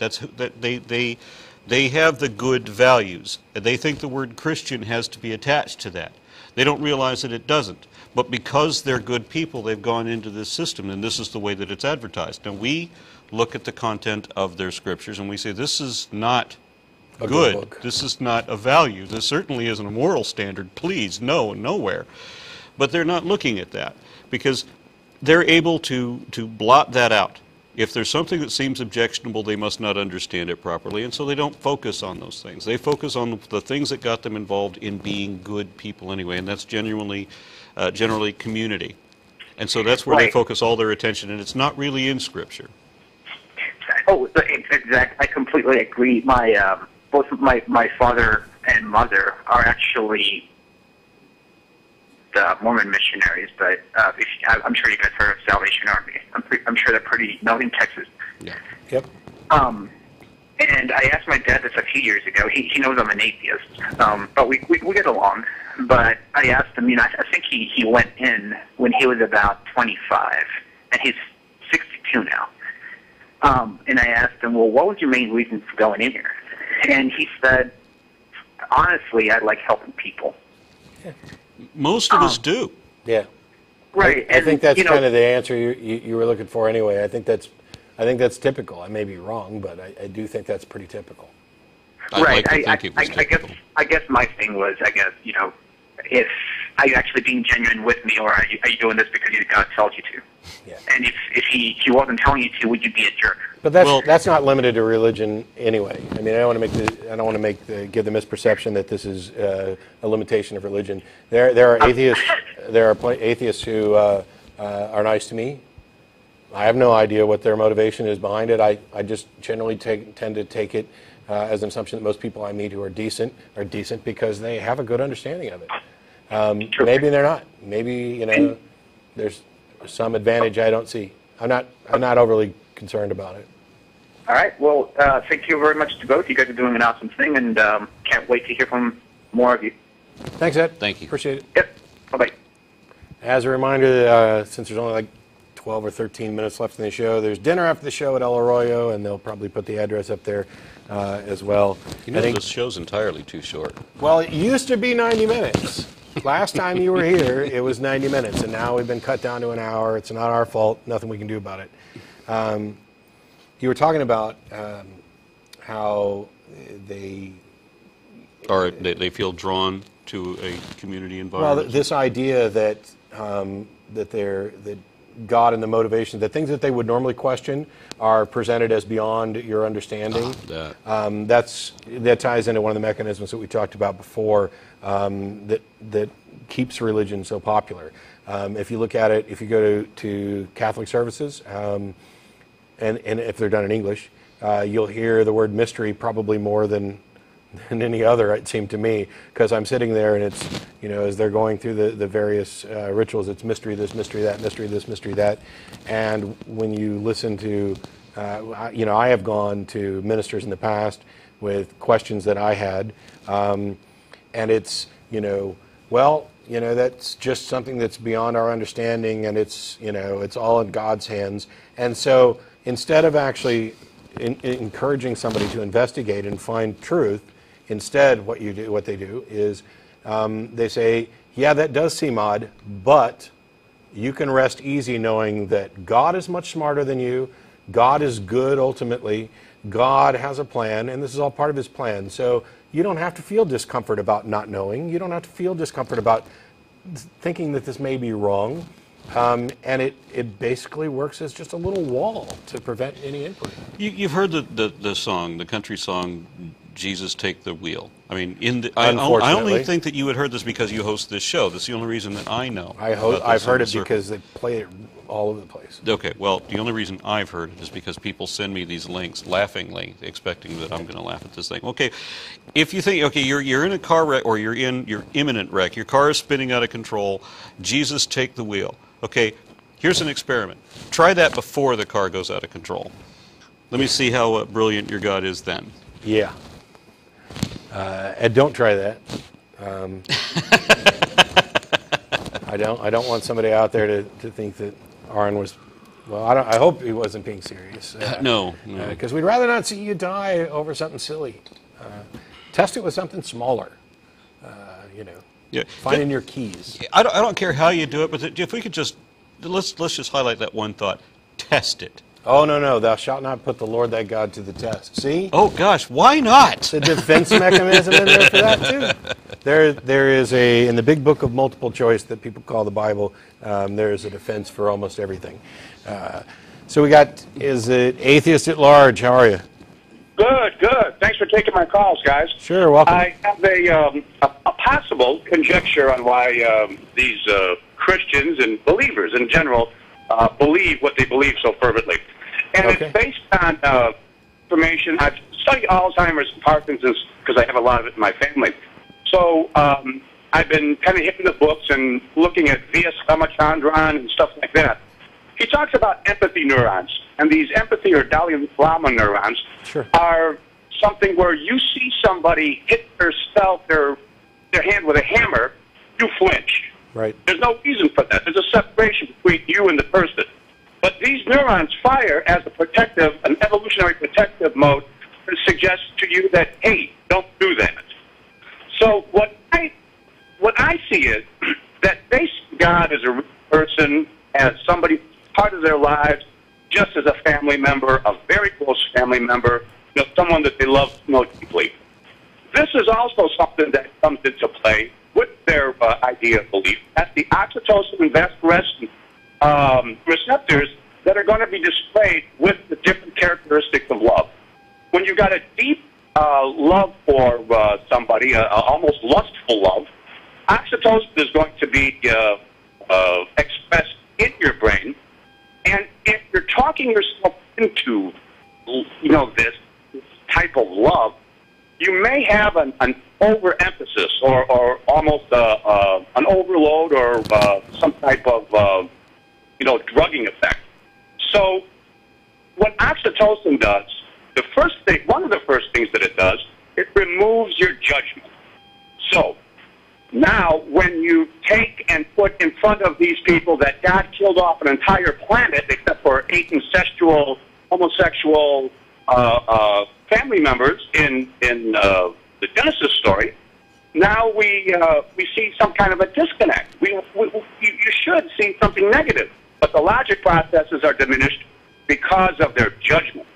They have the good values. They think the word Christian has to be attached to that. They don't realize that it doesn't. But because they're good people, they've gone into this system, and this is the way that it's advertised. Now, we look at the content of their scriptures, and we say, this is not good. This is not a value. This certainly isn't a moral standard. Please, no, nowhere. But they're not looking at that because they're able to blot that out. If there's something that seems objectionable, they must not understand it properly, and so they don't focus on those things. They focus on the things that got them involved in being good people anyway, and that's generally community. And so that's where they focus all their attention, and it's not really in Scripture. Oh, exactly. I completely agree. Both my father and mother are actually the Mormon missionaries, but I'm sure you guys heard of Salvation Army. I'm sure they're pretty known in Texas. Yeah. Yep. And I asked my dad this a few years ago. He knows I'm an atheist, but we get along. But I asked him, I think he went in when he was about 25, and he's 62 now. And I asked him, well, what was your main reason for going in here? And he said, honestly, I like helping people. Yeah. Most of us do. Yeah. Right. I think that's kind of the answer you were looking for anyway. I think that's typical. I may be wrong, but I do think that's pretty typical. Right. I guess my thing was, if are you actually being genuine with me, or are you doing this because God tells you to? Yeah. And if he wasn't telling you to, would you be a jerk? But that's not limited to religion anyway. I mean, I don't want to give the misperception that this is a limitation of religion. There are atheists. There are atheists who are nice to me. I have no idea what their motivation is behind it. I just generally tend to take it as an assumption that most people I meet who are decent because they have a good understanding of it. Maybe they're not. Maybe there's some advantage I don't see. I'm not overly concerned about it. All right. Well, thank you very much to both. You guys are doing an awesome thing, and can't wait to hear from more of you. Thanks, Ed. Thank you. Appreciate it. Yep. Bye-bye. As a reminder, since there's only like 12 or 13 minutes left in the show, there's dinner after the show at El Arroyo, and they'll probably put the address up there as well. This show's entirely too short. Well, it used to be 90 minutes. Last time you were here, it was 90 minutes, and now we've been cut down to an hour. It's not our fault. Nothing we can do about it. You were talking about how they feel drawn to a community environment. Well, this idea that that God and the motivation, the things that they would normally question, are presented as beyond your understanding. That ties into one of the mechanisms that we talked about before that keeps religion so popular. If you look at it, if you go to Catholic services, and if they're done in English, you'll hear the word mystery probably more than any other, it seemed to me, because I'm sitting there and it's, as they're going through the various rituals, it's mystery this, mystery that, mystery this, mystery that. And when you listen to, I have gone to ministers in the past with questions that I had, and it's, that's just something that's beyond our understanding, and it's, it's all in God's hands. And so instead of actually encouraging somebody to investigate and find truth, instead what they do is they say, yeah, that does seem odd, but you can rest easy knowing that God is much smarter than you. God is good ultimately. God has a plan, and this is all part of his plan. So you don't have to feel discomfort about not knowing. You don't have to feel discomfort about thinking that this may be wrong. And it basically works as just a little wall to prevent any inquiry. You've heard the song, the country song, Jesus Take the Wheel. I mean, I only think that you had heard this because you host this show. That's the only reason that I know. I've heard it because they play it all over the place. Okay, well, the only reason I've heard it is because people send me these links laughingly, expecting that I'm going to laugh at this thing. Okay, if you think, okay, you're in a car wreck, or you're in your imminent wreck, your car is spinning out of control, Jesus take the wheel. Okay, here's an experiment. Try that before the car goes out of control. Let me see how brilliant your God is then. Yeah. Ed, don't try that. I don't want somebody out there to think that Aron was. Well, I hope he wasn't being serious. No. Because we'd rather not see you die over something silly. Test it with something smaller. Yeah. Finding your keys. I don't care how you do it, but if we could just let's just highlight that one thought. Test it. Oh, no, thou shalt not put the Lord thy God to the test. See? Oh, gosh, why not? The defense mechanism in there for that, too. there is in the big book of multiple choice that people call the Bible, there is a defense for almost everything. So we got, is it Atheist at Large? How are you? Good, good. Thanks for taking my calls, guys. Sure, welcome. I have a possible conjecture on why these Christians and believers in general believe what they believe so fervently. And it's based on information. I've studied Alzheimer's and Parkinson's because I have a lot of it in my family. So I've been kind of hitting the books and looking at V.S. Ramachandran and stuff like that. He talks about empathy neurons, and these empathy or Dalai Lama neurons are something where you see somebody hit their hand with a hammer, you flinch. Right. There's no reason for that. There's a separation between you and the person. But these neurons fire as an evolutionary protective mode that suggests to you that, hey, don't do that. So what I see is that they see God as a real person, as somebody part of their lives, just as a family member, a very close family member, someone that they love deeply. This is also something that comes into play with their idea of belief. That's the oxytocin and vasopressin receptors that are going to be displayed with the different characteristics of love. When you've got a deep love for somebody, almost lustful love, oxytocin is going to be expressed in your brain. And if you're talking yourself into, this type of love, you may have an overemphasis or almost an overload or some type of, drugging effect. So what oxytocin does, one of the first things that it does, it removes your judgment. So now, when you take and put in front of these people that God killed off an entire planet except for 8 incestual, homosexual family members in the Genesis story, now we see some kind of a disconnect. You should see something negative, but the logic processes are diminished because of their judgment.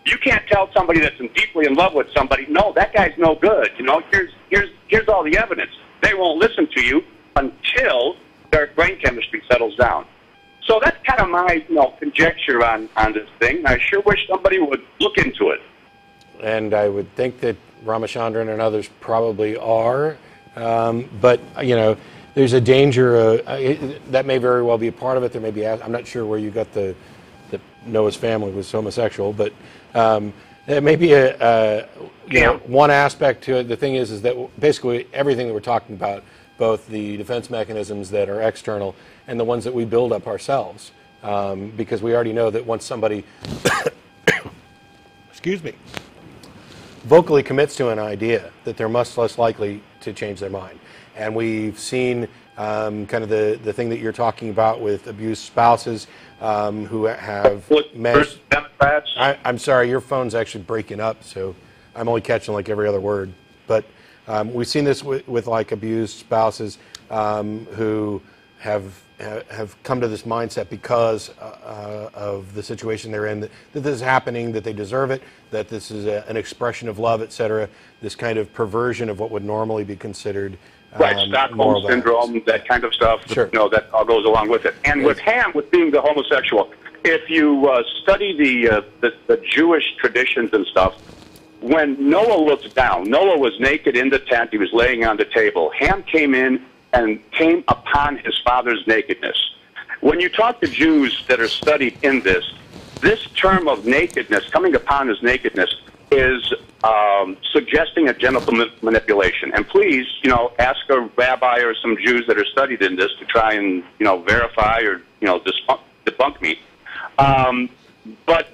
You can't tell somebody that's deeply in love with somebody, no, that guy's no good. Here's all the evidence. They won't listen to you until their brain chemistry settles down. So that's kind of my conjecture on this thing. I sure wish somebody would look into it. And I would think that Ramachandran and others probably are. But, there's a danger. That may very well be a part of it. There may be. I'm not sure where you got the Noah's family was homosexual, but there may be one aspect to it. The thing is that basically everything that we're talking about, both the defense mechanisms that are external and the ones that we build up ourselves, because we already know that once somebody, vocally commits to an idea, that they're much less likely to change their mind. And we've seen kind of the thing that you're talking about with abused spouses who have managed. I'm sorry, your phone's actually breaking up, so I'm only catching like every other word. But we've seen this with like abused spouses who have come to this mindset because of the situation they're in, that this is happening, that they deserve it, that this is an expression of love, etc. This kind of perversion of what would normally be considered Stockholm syndrome, that kind of stuff. Sure. That all goes along with it. And with being the homosexual, if you study the Jewish traditions and stuff, when Noah looks down, Noah was naked in the tent, he was laying on the table. Ham came in and came upon his father's nakedness. When you talk to Jews that are studied in this term of nakedness, coming upon his nakedness, is suggesting a genital manipulation. And please, ask a rabbi or some Jews that are studied in this to try and, verify or, debunk me. But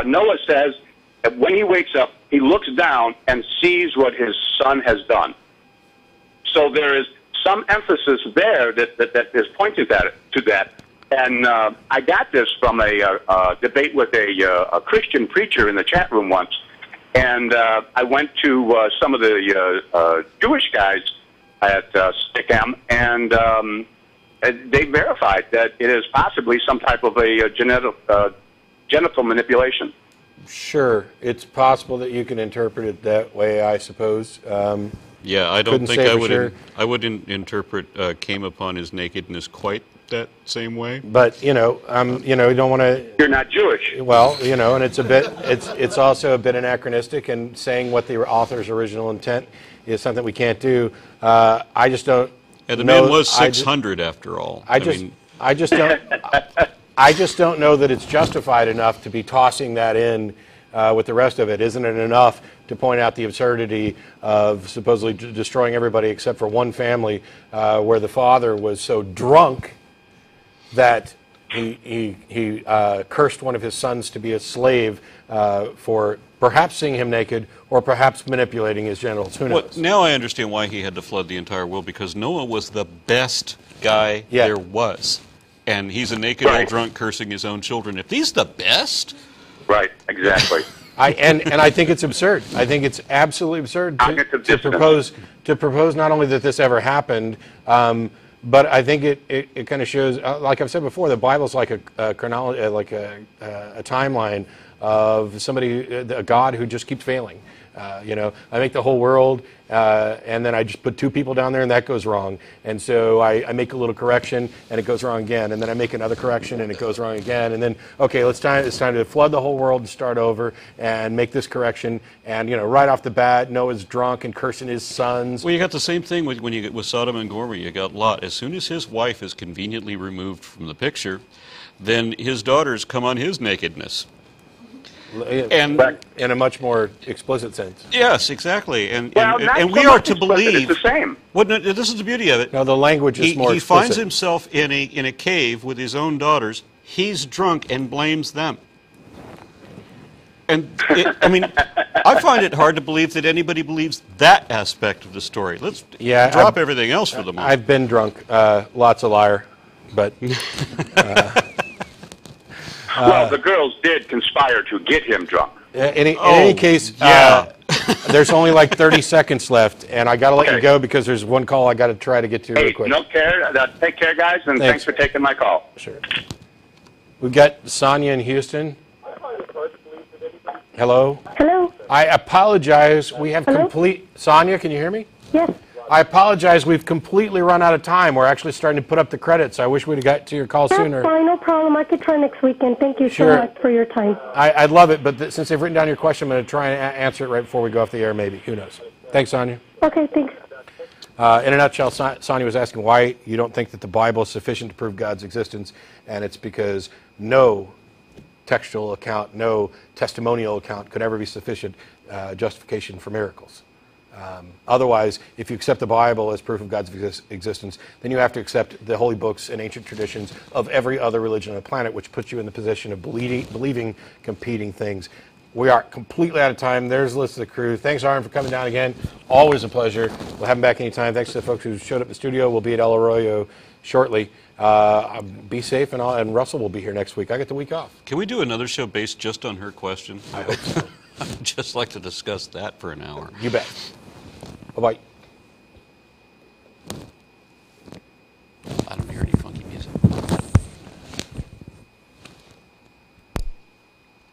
Noah says that when he wakes up, he looks down and sees what his son has done. So there is some emphasis there that is pointing to that. And I got this from a debate with a Christian preacher in the chat room once. And I went to some of the Jewish guys at Stickham, and they verified that it is possibly some type of a genital manipulation. Sure, it's possible that you can interpret it that way, I suppose. Yeah, I don't Couldn't think say I for would. sure. I wouldn't interpret came upon his nakedness quite that same way. But you know, you don't want to. You're not Jewish. Well, and it's a bit. It's also a bit anachronistic, and saying what the author's original intent is something we can't do. I just don't. And the know, man was 600 after all. I just don't. I just don't know that it's justified enough to be tossing that in with the rest of it. Isn't it enough to point out the absurdity of supposedly destroying everybody except for one family, where the father was so drunk that he cursed one of his sons to be a slave for perhaps seeing him naked or perhaps manipulating his genitals. Who knows? Well, now I understand why he had to flood the entire world, because Noah was the best guy there was. And he's a naked old drunk cursing his own children. If he's the best... Right, exactly. And I think it's absurd. I think it's absolutely absurd to propose not only that this ever happened, but I think it kind of shows, like I've said before, the Bible's like a chronology, like a timeline of somebody, a God who just keeps failing. I make the whole world, and then I just put two people down there, and that goes wrong. And so I make a little correction, and it goes wrong again. And then I make another correction, and it goes wrong again. And then, okay, it's time to flood the whole world and start over and make this correction. And right off the bat, Noah's drunk and cursing his sons. Well, you got the same thing when you get with Sodom and Gomorrah. You got Lot. As soon as his wife is conveniently removed from the picture, then his daughters come on his nakedness. And in a much more explicit sense. Yes, exactly. And we are to believe it's the same. Well, no, this is the beauty of it. No, the language is more explicit. He finds himself in a cave with his own daughters. He's drunk and blames them. And I find it hard to believe that anybody believes that aspect of the story. Let's drop everything else for the moment. I've been drunk. Lots of liar, but. Well, the girls did conspire to get him drunk. In any case, there's only like 30 seconds left, and I got to let you go because there's one call I got to try to get to real quick. No care. Take care, guys, and thanks for taking my call. Sure. We've got Sonia in Houston. Hello? Hello? I apologize. We have Sonia, can you hear me? Yes. I apologize. We've completely run out of time. We're actually starting to put up the credits. I wish we'd have got to your call sooner. That's fine, no problem. I could try next weekend. Thank you so much for your time. I'd love it, but since they've written down your question, I'm going to try and answer it right before we go off the air, maybe. Who knows? Thanks, Sonia. Okay, thanks. In a nutshell, Sonia was asking why you don't think that the Bible is sufficient to prove God's existence, and it's because no textual account, no testimonial account could ever be sufficient justification for miracles. Otherwise, if you accept the Bible as proof of God's existence, then you have to accept the holy books and ancient traditions of every other religion on the planet, which puts you in the position of believing competing things. We are completely out of time. There's the list of the crew. Thanks, Aron, for coming down again. Always a pleasure. We'll have him back anytime. Thanks to the folks who showed up in the studio. We'll be at El Arroyo shortly. Be safe, and Russell will be here next week. I get the week off. Can we do another show based just on her question? I hope so. I'd just like to discuss that for an hour. You bet. Bye-bye.